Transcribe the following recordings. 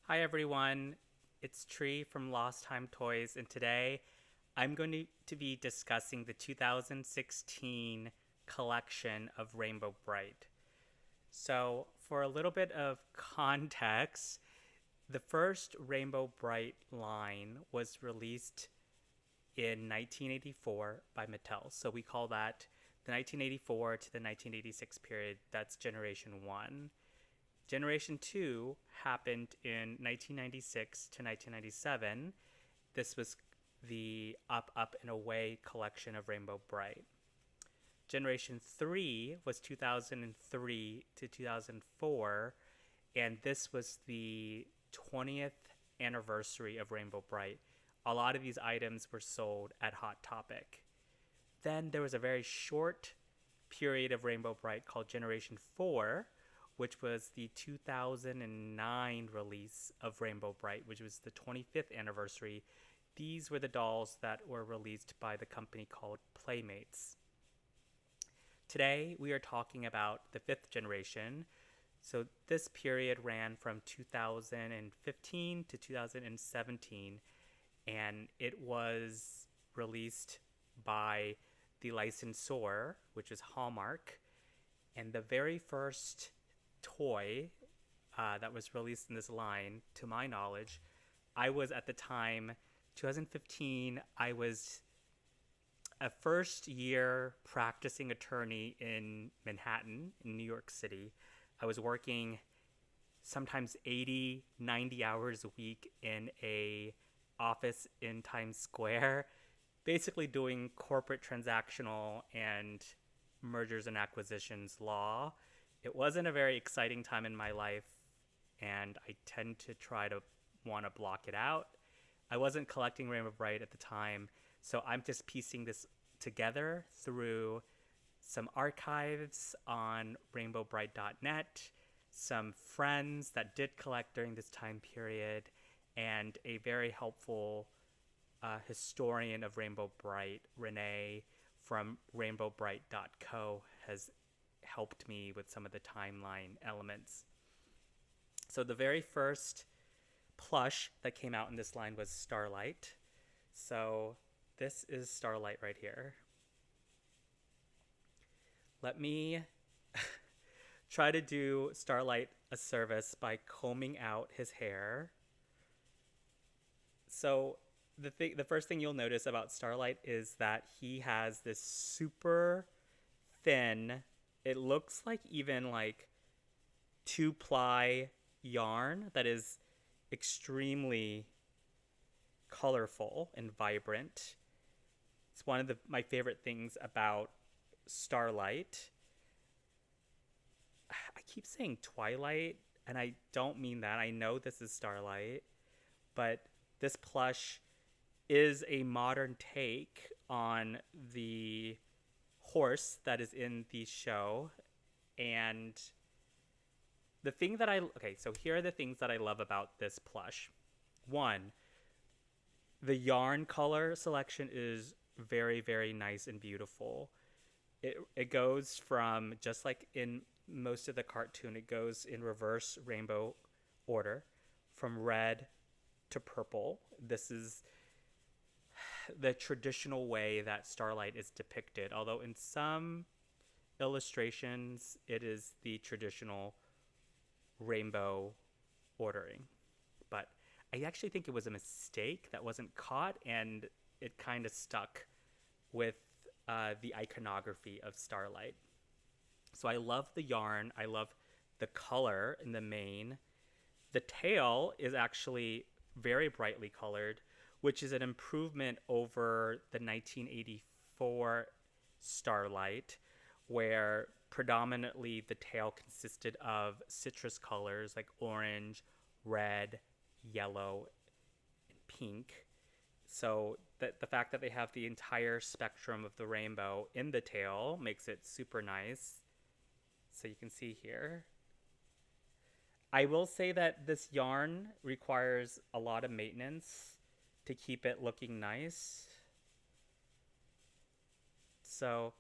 Hi everyone, it's Tree from Lost Time Toys, and today I'm going to be discussing the 2016 collection of Rainbow Brite. So, for a little bit of context, the first Rainbow Brite line was released in 1984 by Mattel. So, we call that the 1984 to the 1986 period. That's Generation 1. Generation 2 happened in 1996 to 1997. This was the Up, Up, and Away collection of Rainbow Brite. Generation 3 was 2003 to 2004, and this was the 20th anniversary of Rainbow Brite. A lot of these items were sold at Hot Topic. Then there was a very short period of Rainbow Brite called Generation 4, which was the 2009 release of Rainbow Brite, which was the 25th anniversary. These were the dolls that were released by the company called Playmates. Today, we are talking about the fifth generation. So, this period ran from 2015 to 2017, and it was released by the licensor, which is Hallmark. And the very first toy that was released in this line, to my knowledge, I was at the time, 2015, I was a first year practicing attorney in Manhattan, in New York City. I was working sometimes 80, 90 hours a week in a office in Times Square, basically doing corporate transactional and mergers and acquisitions law. It wasn't a very exciting time in my life, and I tend to try to want to block it out. I wasn't collecting Rainbow Brite at the time, so I'm just piecing this together through some archives on rainbowbrite.net, some friends that did collect during this time period, and a very helpful historian of Rainbow Brite, Renee from rainbowbrite.co, has helped me with some of the timeline elements. So the very first plush that came out in this line was Starlight. So this is Starlight right here. Let me try to do Starlight a service by combing out his hair. So the first thing you'll notice about Starlight is that he has this super thin, it looks like even like 2-ply yarn that is extremely colorful and vibrant. It's one of my favorite things about Starlight. I keep saying Twilight, and I don't mean that. I know this is Starlight, but this plush is a modern take on the horse that is in the show. And the thing that so here are the things that I love about this plush. One, the yarn color selection is very, very nice and beautiful. It goes from, just like in most of the cartoon, it goes in reverse rainbow order from red to purple. This is the traditional way that Starlight is depicted, although in some illustrations it is the traditional rainbow ordering. But I actually think it was a mistake that wasn't caught, and it kind of stuck with the iconography of Starlight. So I love the yarn. I love the color in the mane. The tail is actually very brightly colored, which is an improvement over the 1984 Starlight, where predominantly the tail consisted of citrus colors like orange, red, yellow, and pink. So the fact that they have the entire spectrum of the rainbow in the tail makes it super nice. So you can see here. I will say that this yarn requires a lot of maintenance to keep it looking nice. So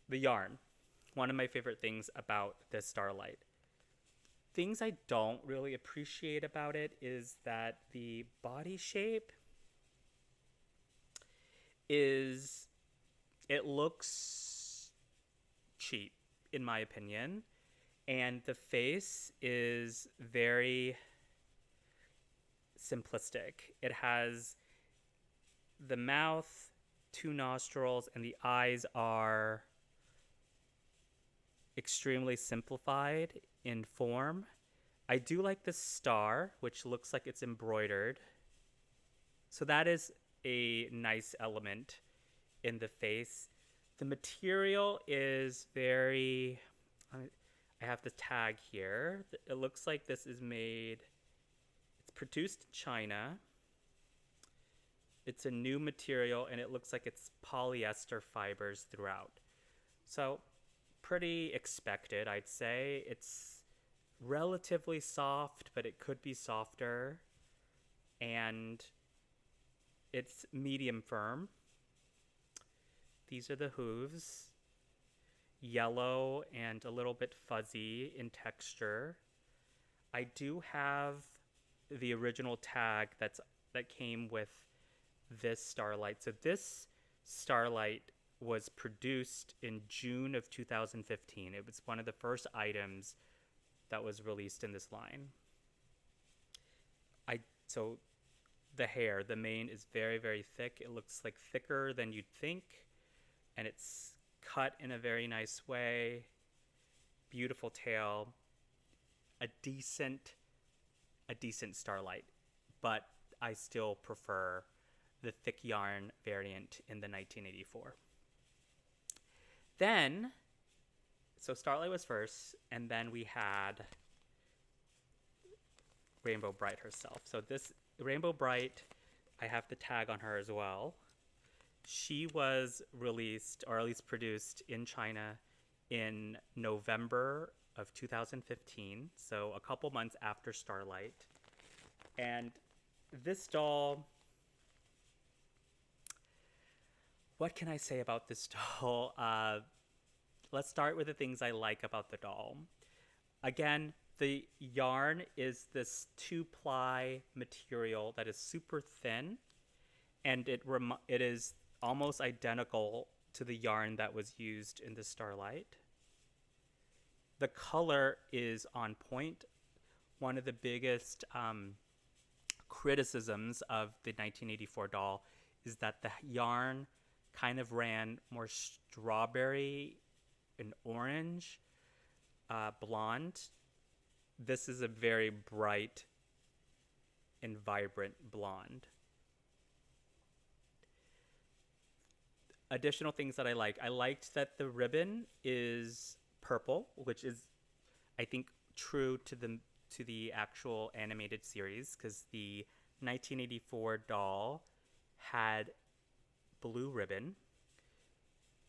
the yarn, one of my favorite things about this Starlight. things I don't really appreciate about it is that the body shape is, it looks cheap in my opinion, and the face is very simplistic. It has the mouth, two nostrils, and the eyes are extremely simplified in form. I do like the star, which looks like it's embroidered. So that is a nice element in the face. The material is very. I have the tag here. It looks like this is made. It's produced in China. It's a new material, and it looks like it's polyester fibers throughout. So, pretty expected, I'd say. It's relatively soft, but it could be softer. And it's medium firm. These are the hooves. Yellow and a little bit fuzzy in texture. I do have the original tag that came with this Starlight. So this Starlight was produced in June of 2015. It was one of the first items that was released in this line. So the hair, the mane is very, very thick. It looks like thicker than you'd think, and it's cut in a very nice way. Beautiful tail. A decent Starlight, but I still prefer the thick yarn variant in the 1984. Then, so Starlight was first, and then we had Rainbow Brite herself. So this Rainbow Brite, I have the tag on her as well. She was released, or at least produced, in China in November of 2015, so a couple months after Starlight. And this doll, what can I say about this doll? Let's start with the things I like about the doll. Again, the yarn is this 2-ply material that is super thin, and it is almost identical to the yarn that was used in the Starlight. The color is on point. One of the biggest criticisms of the 1984 doll is that the yarn kind of ran more strawberry and orange, blonde. This is a very bright and vibrant blonde. Additional things that I like. I liked that the ribbon is purple, which is, I think, true to the actual animated series, because the 1984 doll had blue ribbon.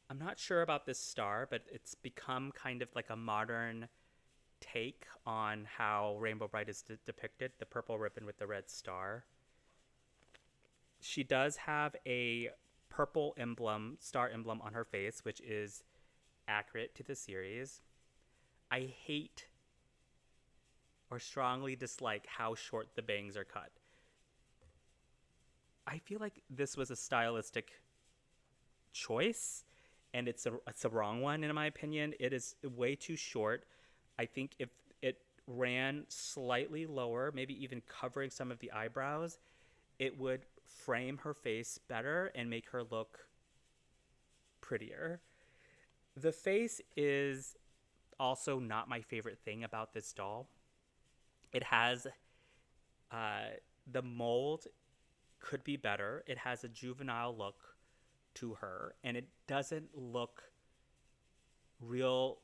I'm not sure about this star, but it's become kind of like a modern take on how Rainbow Brite is depicted, the purple ribbon with the red star. She does have a purple emblem, star emblem on her face, which is accurate to the series. I hate or strongly dislike how short the bangs are cut. I feel like this was a stylistic choice, and it's a wrong one in my opinion. It is way too short. I think if it ran slightly lower, maybe even covering some of the eyebrows, it would frame her face better and make her look prettier. The face is also not my favorite thing about this doll. It has the mold could be better. It has a juvenile look to her, and it doesn't look real.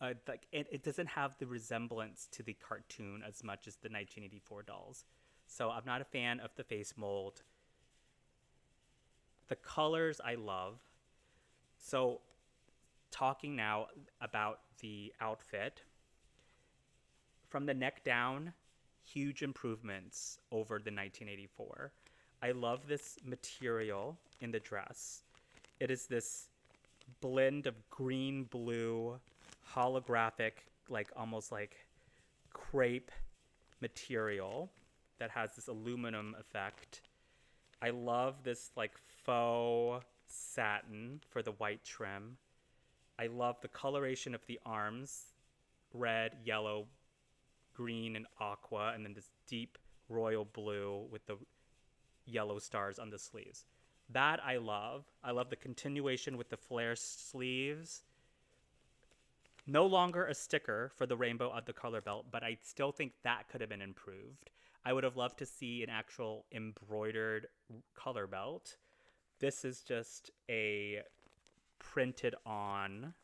It doesn't have the resemblance to the cartoon as much as the 1984 dolls. So I'm not a fan of the face mold. The colors I love. So talking now about the outfit. From the neck down, huge improvements over the 1984. I love this material in the dress. It is this blend of green, blue, holographic, like almost like crepe material that has this aluminum effect. I love this like faux satin for the white trim. I love the coloration of the arms, red, yellow, green, and aqua, and then this deep royal blue with the yellow stars on the sleeves. That I love. I love the continuation with the flare sleeves. No longer a sticker for the rainbow on the collar belt, but I still think that could have been improved. I would have loved to see an actual embroidered collar belt. This is just a printed on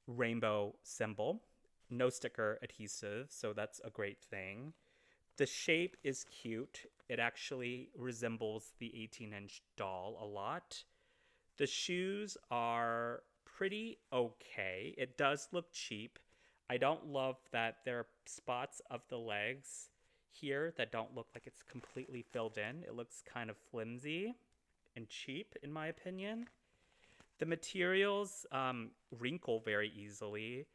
rainbow symbol. No sticker adhesive, so that's a great thing. The shape is cute. It actually resembles the 18-inch doll a lot. The shoes are pretty okay. It does look cheap. I don't love that there are spots of the legs here that don't look like it's completely filled in. It looks kind of flimsy and cheap, in my opinion. The materials wrinkle very easily,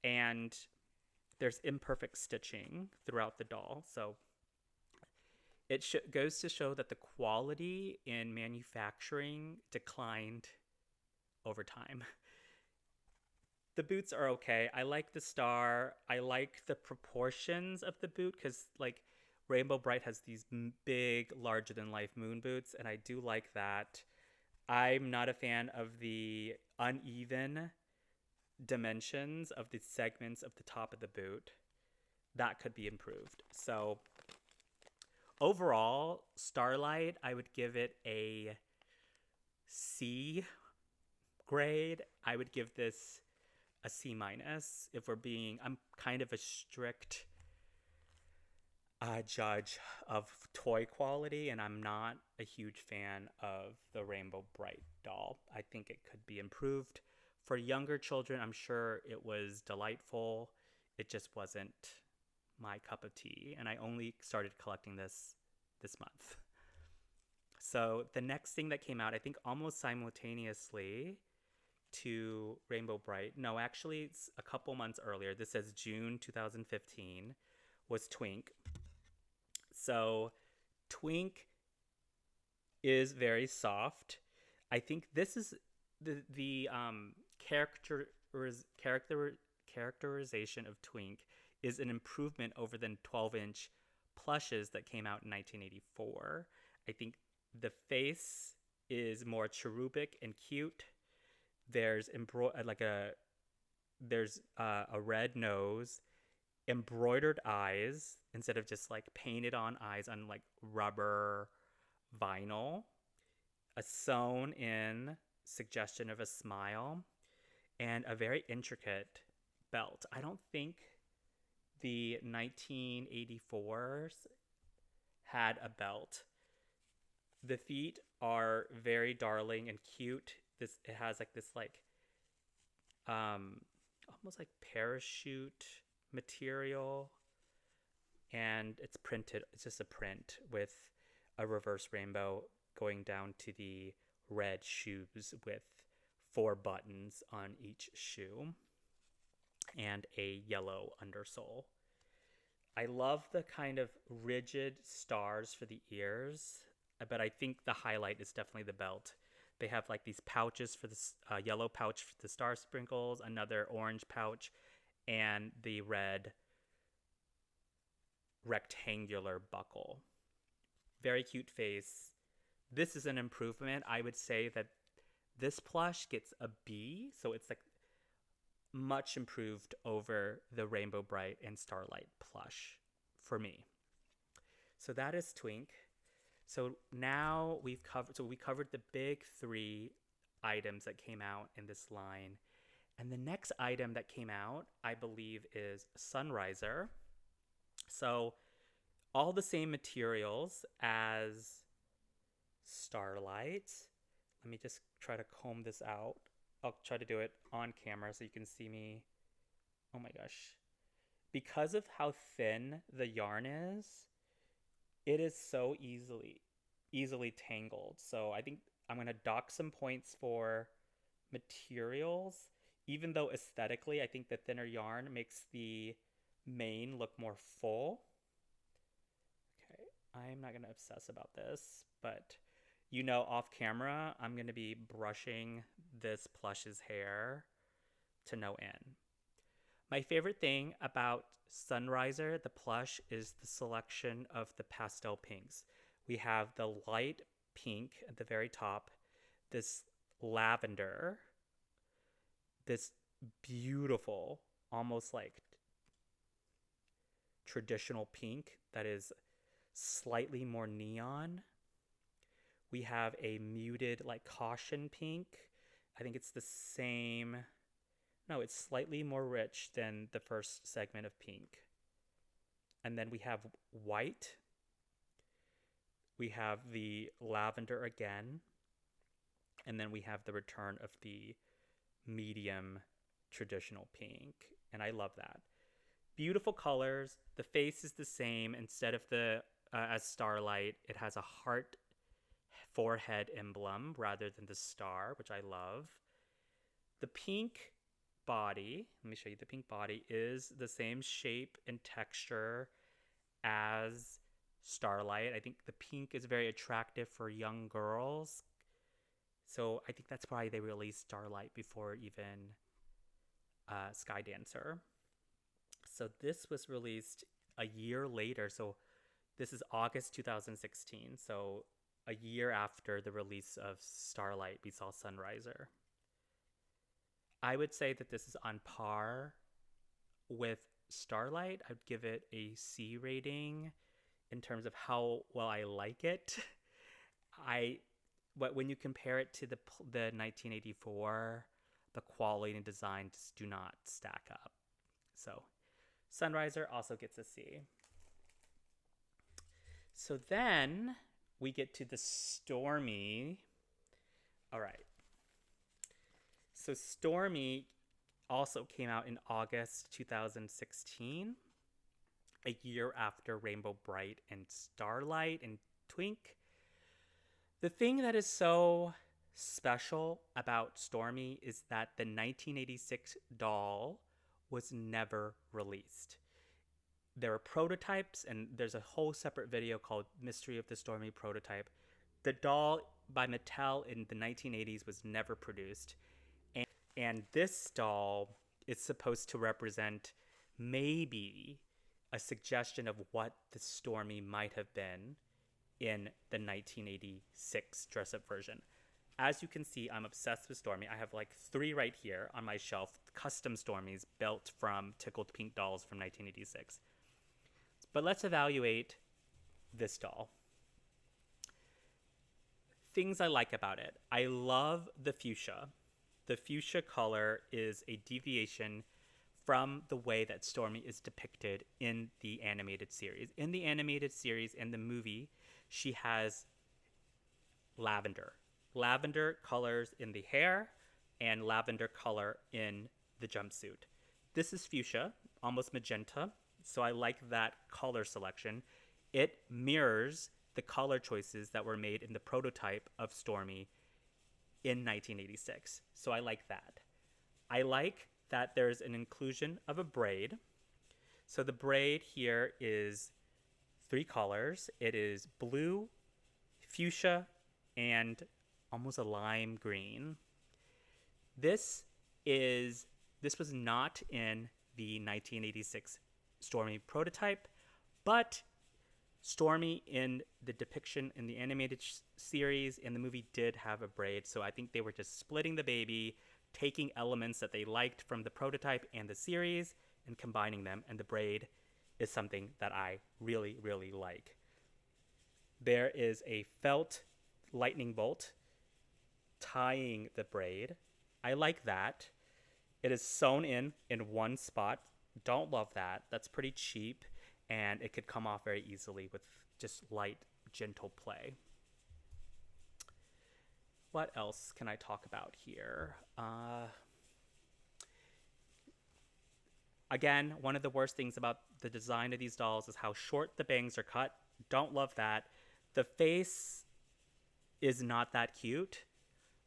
and there's imperfect stitching throughout the doll. So it goes to show that the quality in manufacturing declined over time. The boots are okay. I like the star. I like the proportions of the boot because, like, Rainbow Brite has these big, larger than life moon boots, and I do like that. I'm not a fan of the uneven dimensions of the segments of the top of the boot. That could be improved. So, overall, Starlight, I would give it a C grade. I would give this a C minus. If we're being, I'm kind of a strict judge of toy quality, and I'm not a huge fan of the Rainbow Brite doll. I think it could be improved. For younger children, I'm sure it was delightful. It just wasn't my cup of tea, and I only started collecting this month. So the next thing that came out, I think almost simultaneously to Rainbow Brite, no, actually it's a couple months earlier, this says June 2015, was Twink. So Twink is very soft. I think this is the characterization of Twink is an improvement over the 12-inch plushes that came out in 1984. I think the face is more cherubic and cute. There's a red nose, embroidered eyes instead of just like painted on eyes on like rubber vinyl, a sewn in suggestion of a smile, and a very intricate belt. I don't think the 1984s had a belt. The feet are very darling and cute. It has like this like almost like parachute material, and it's printed. It's just a print with a reverse rainbow going down to the red shoes with 4 buttons on each shoe and a yellow undersole. I love the kind of rigid stars for the ears, but I think the highlight is definitely the belt. They have like these pouches for the yellow pouch for the star sprinkles, another orange pouch, and the red rectangular buckle. Very cute face. This is an improvement. I would say that this plush gets a B, so it's like much improved over the Rainbow Brite and Starlight plush for me. So that is Twink. So now we covered the big 3 items that came out in this line. And the next item that came out, I believe, is Sunriser. So all the same materials as Starlight. Let me just try to comb this out. I'll try to do it on camera so you can see me. Oh my gosh. Because of how thin the yarn is, it is so easily tangled. So I think I'm going to dock some points for materials. Even though aesthetically, I think the thinner yarn makes the mane look more full. Okay, I'm not going to obsess about this, but off camera, I'm going to be brushing this plush's hair to no end. My favorite thing about Sunriser, the plush, is the selection of the pastel pinks. We have the light pink at the very top, this lavender, this beautiful, almost like traditional pink that is slightly more neon. We have a muted, like caution pink. I think it's the same. No, it's slightly more rich than the first segment of pink. And then we have white. We have the lavender again. And then we have the return of the medium traditional pink. And I love that. Beautiful colors. The face is the same. Instead of the as Starlight, it has a heart forehead emblem rather than the star, which I love. The pink body, let me show you the pink body, is the same shape and texture as Starlight. I think the pink is very attractive for young girls. So I think that's why they released Starlight before even Sky Dancer. So this was released a year later. So this is August 2016. So a year after the release of Starlight, we saw Sunriser. I would say that this is on par with Starlight. I'd give it a C rating in terms of how well I like it. But when you compare it to the 1984, the quality and design just do not stack up. So Sunriser also gets a C. So then we get to the Stormy. All right. So Stormy also came out in August 2016, a year after Rainbow Brite and Starlight and Twink. The thing that is so special about Stormy is that the 1986 doll was never released. There are prototypes, and there's a whole separate video called Mystery of the Stormy Prototype. The doll by Mattel in the 1980s was never produced. And this doll is supposed to represent maybe a suggestion of what the Stormy might have been in the 1986 dress-up version. As you can see, I'm obsessed with Stormy. I have like 3 right here on my shelf, custom Stormies built from Tickled Pink dolls from 1986. But let's evaluate this doll. Things I like about it. I love the fuchsia. The fuchsia color is a deviation from the way that Stormy is depicted in the animated series. In the animated series and the movie, she has lavender. Lavender colors in the hair and lavender color in the jumpsuit. This is fuchsia, almost magenta, so I like that color selection. It mirrors the color choices that were made in the prototype of Stormy in 1986. So I like that. I like that there's an inclusion of a braid. So the braid here is 3 colors. It is blue, fuchsia, and almost a lime green. This was not in the 1986 Stormy prototype, but Stormy in the depiction in the animated series and the movie did have a braid, so I think they were just splitting the baby, taking elements that they liked from the prototype and the series and combining them, and the braid is something that I really, really like. There is a felt lightning bolt tying the braid. I like that. It is sewn in one spot. Don't love that. That's pretty cheap, and it could come off very easily with just light, gentle play. What else can I talk about here? Again, one of the worst things about the design of these dolls is how short the bangs are cut. Don't love that. The face is not that cute.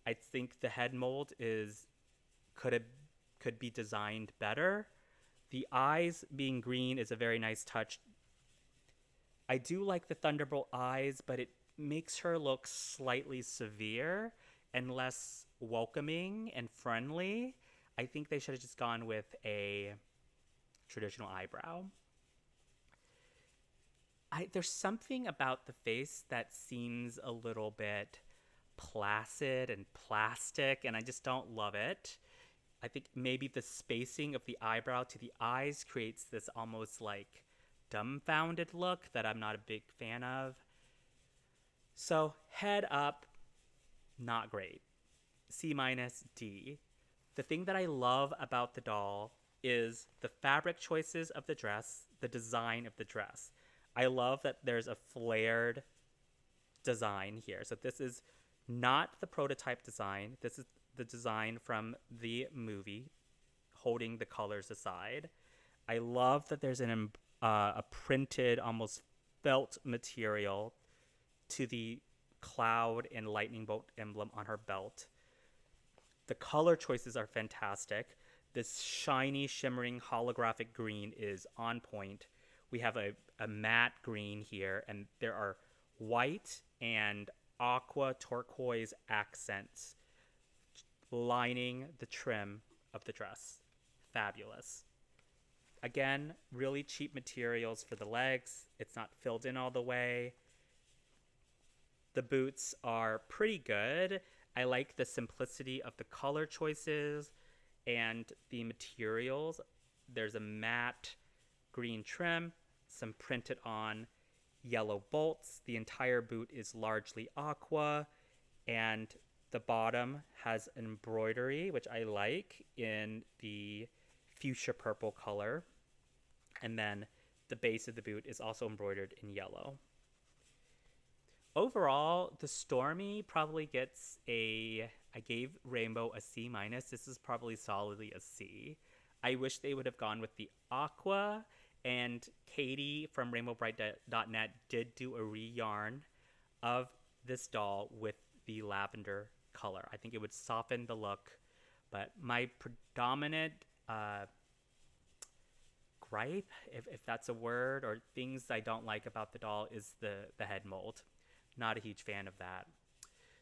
I think the head mold could have could be designed better. The eyes being green is a very nice touch. I do like the Thunderbolt eyes, but it makes her look slightly severe and less welcoming and friendly. I think they should have just gone with a traditional eyebrow. There's something about the face that seems a little bit placid and plastic, and I just don't love it. I think maybe the spacing of the eyebrow to the eyes creates this almost like dumbfounded look that I'm not a big fan of. So, head up, not great. C minus D. The thing that I love about the doll is the fabric choices of the dress, the design of the dress. I love that there's a flared design here. So this is not the prototype design. This is the design from the movie, holding the colors aside. I love that there's a printed, almost felt material to the cloud and lightning bolt emblem on her belt. The color choices are fantastic. This shiny, shimmering, holographic green is on point. We have a matte green here, and there are white and aqua turquoise accents lining the trim of the dress. Fabulous. Again, really cheap materials for the legs. It's not filled in all the way. The boots are pretty good. I like the simplicity of the color choices and the materials. There's a matte green trim, some printed on yellow bolts. The entire boot is largely aqua, and the bottom has an embroidery, which I like, in the fuchsia purple color. And then the base of the boot is also embroidered in yellow. Overall, the Stormy probably gets I gave Rainbow a C minus. This is probably solidly a C. I wish they would have gone with the aqua, and Katie from rainbowbrite.net did do a re-yarn of this doll with the lavender color. I think it would soften the look, but my predominant gripe, if that's a word, or things I don't like about the doll is the head mold. Not a huge fan of that.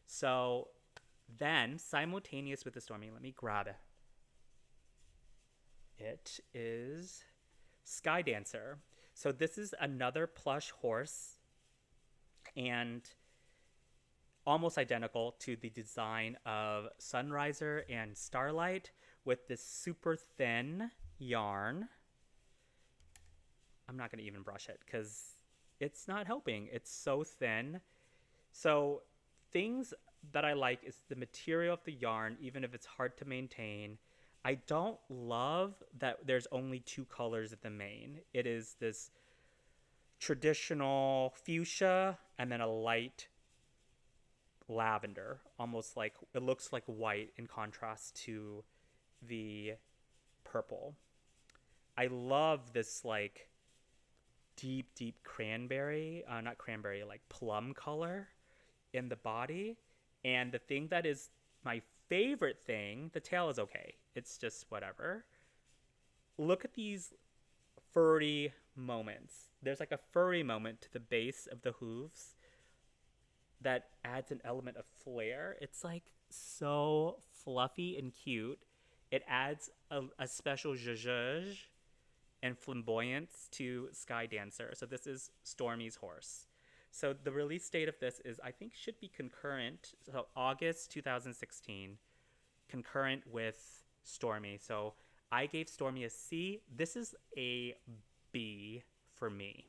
So then, simultaneous with the Stormy, let me grab it. It is Sky Dancer. So this is another plush horse, and almost identical to the design of Sunriser and Starlight, with this super thin yarn. I'm not going to even brush it because it's not helping. It's so thin. So things that I like is the material of the yarn, even if it's hard to maintain. I don't love that there's only two colors at the main. It is this traditional fuchsia and then a light lavender, almost like it looks like white in contrast to the purple. I love this like deep cranberry, not cranberry, like plum color in the body. And the thing that is my favorite thing, the tail is okay. It's just whatever. Look at these furry moments. There's like a furry moment to the base of the hooves that adds an element of flair. It's like so fluffy and cute. It adds a special zhuzh and flamboyance to Sky Dancer. So this is Stormy's horse. So the release date of this is, I think, should be concurrent. So August 2016, concurrent with Stormy. So I gave Stormy a C. This is a B for me.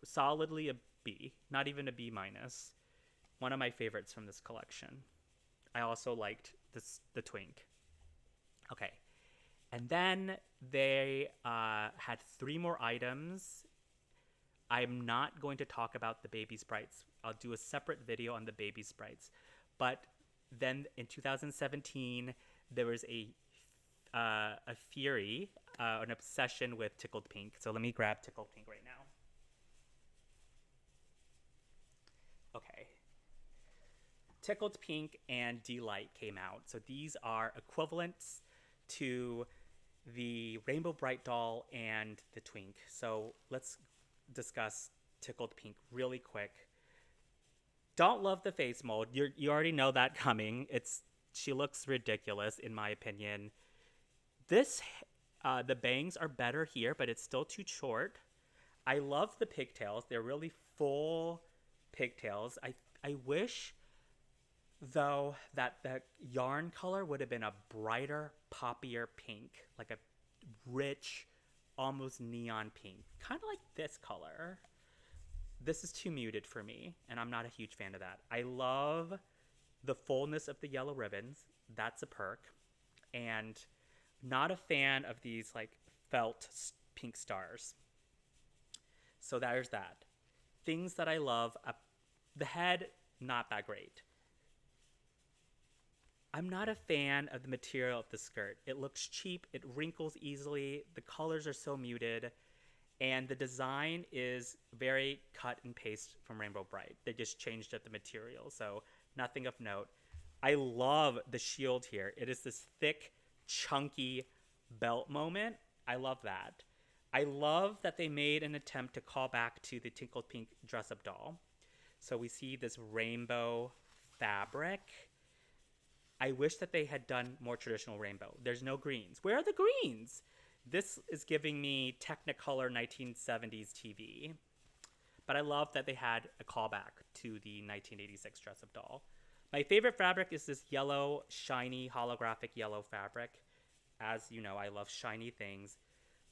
Solidly a B, not even a B minus. One of my favorites from this collection. I also liked the twink. Okay. And then they had 3 more items. I'm not going to talk about the baby sprites. I'll do a separate video on the baby sprites. But then in 2017, there was a fury, an obsession with Tickled Pink. So let me grab Tickled Pink right now. Okay. Tickled Pink and Delight came out. So these are equivalents to the Rainbow Brite doll and the Twink. So let's discuss Tickled Pink really quick. Don't love the face mold. You already know that coming. She looks ridiculous in my opinion. This the bangs are better here, but it's still too short. I love the pigtails. They're really full pigtails. I wish though that the yarn color would have been a brighter, poppier pink, like a rich, almost neon pink, kind of like this color. This is too muted for me, and I'm not a huge fan of that. I love the fullness of the yellow ribbons. That's a perk. And not a fan of these like felt pink stars. So there's that. Things that I love. The head, not that great. I'm not a fan of the material of the skirt. It looks cheap. It wrinkles easily. The colors are so muted. And the design is very cut and paste from Rainbow Brite. They just changed up the material, so nothing of note. I love the shield here. It is this thick, chunky belt moment. I love that. I love that they made an attempt to call back to the Tinkled Pink dress-up doll. So we see this rainbow fabric. I wish that they had done more traditional rainbow. There's no greens. Where are the greens? This is giving me Technicolor 1970s TV. But I love that they had a callback to the 1986 dress-up doll. My favorite fabric is this yellow, shiny, holographic yellow fabric. As you know, I love shiny things.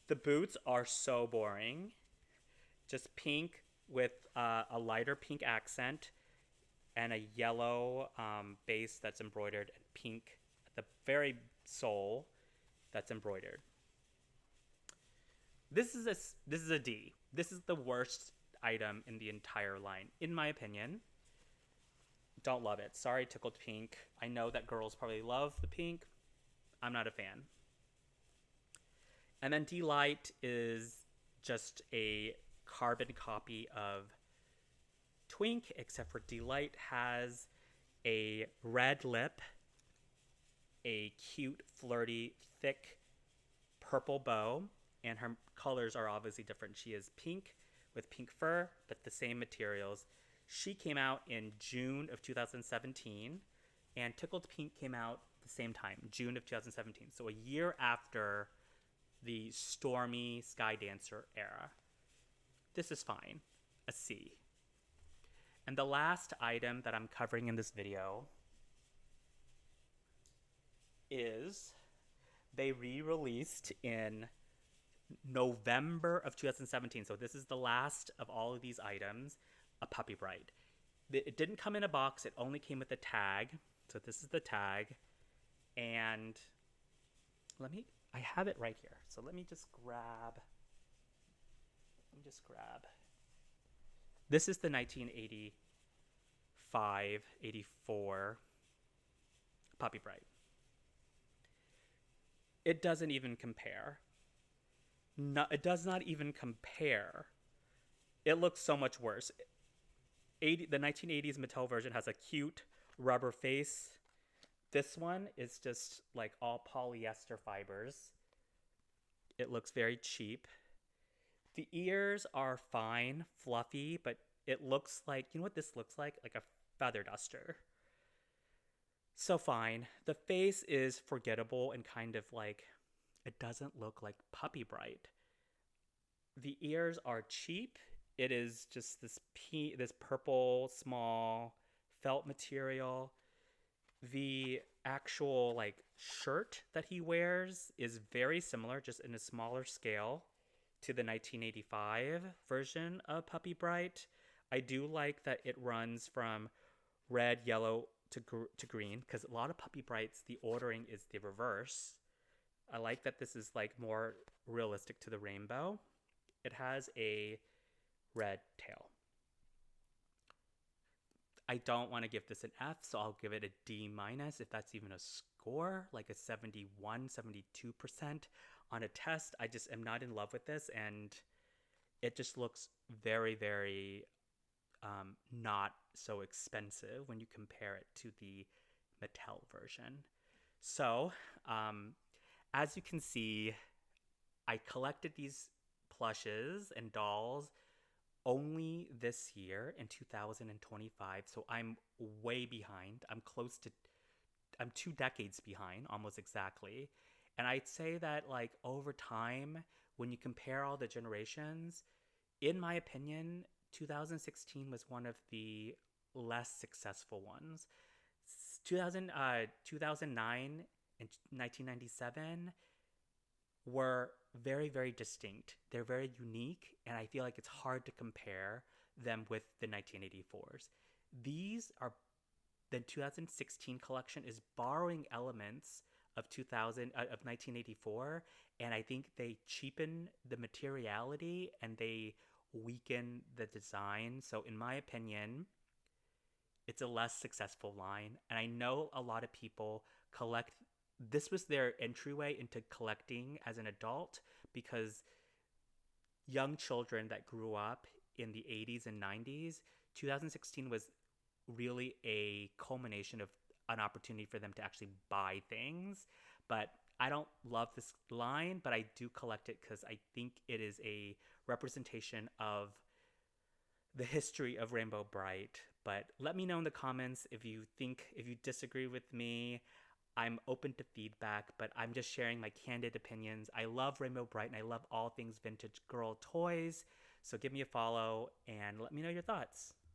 The boots are so boring. Just pink with a lighter pink accent and a yellow base that's embroidered, and pink at the very sole that's embroidered. This is a D. This is the worst item in the entire line, in my opinion. Don't love it. Sorry, Tickled Pink. I know that girls probably love the pink. I'm not a fan. And then Delight is just a carbon copy of Twink, except for Delight has a red lip, a cute, flirty, thick purple bow, and her colors are obviously different. She is pink with pink fur, but the same materials. She came out in June of 2017, and Tickled Pink came out the same time, June of 2017. So a year after the stormy Sky Dancer era. This is fine. A C. And the last item that I'm covering in this video is they re-released in November of 2017. So this is the last of all of these items, a Puppy Brite. It didn't come in a box. It only came with a tag. So this is the tag. And I have it right here. So let me just grab. This is the 1985, 84 Puppy Brite. It doesn't even compare. No, it does not even compare. It looks so much worse. The 1980s Mattel version has a cute rubber face. This one is just like all polyester fibers. It looks very cheap. The ears are fine, fluffy, but it looks like, you know what this looks like? Like a feather duster. So fine. The face is forgettable and kind of like, it doesn't look like Puppy Brite. The ears are cheap. It is just this purple small felt material. The actual like shirt that he wears is very similar, just in a smaller scale, to the 1985 version of Puppy Brite. I do like that it runs from red, yellow to green, because a lot of Puppy Brites, the ordering is the reverse. I like that this is like more realistic to the rainbow. It has a red tail. I don't want to give this an F, so I'll give it a D minus, if that's even a score, like a 71, 72% on a test. I just am not in love with this, and it just looks very, very not so expensive when you compare it to the Mattel version. So, um, as you can see, I collected these plushes and dolls only this year in 2025. So I'm way behind. I'm 2 decades behind, almost exactly. And I'd say that, like, over time, when you compare all the generations, in my opinion, 2016 was one of the less successful ones. 2009 and 1997 were very, very distinct. They're very unique, and I feel like it's hard to compare them with the 1984s. These are the 2016 collection is borrowing elements of 2000 of 1984, and I think they cheapen the materiality and they weaken the design. So in my opinion, it's a less successful line. And I know a lot of people collect, this was their entryway into collecting as an adult, because young children that grew up in the 80s and 90s, 2016 was really a culmination of an opportunity for them to actually buy things. But I don't love this line, but I do collect it because I think it is a representation of the history of Rainbow Brite. But let me know in the comments if you disagree with me. I'm open to feedback, but I'm just sharing my candid opinions. I love Rainbow Brite and I love all things vintage girl toys. So give me a follow and let me know your thoughts.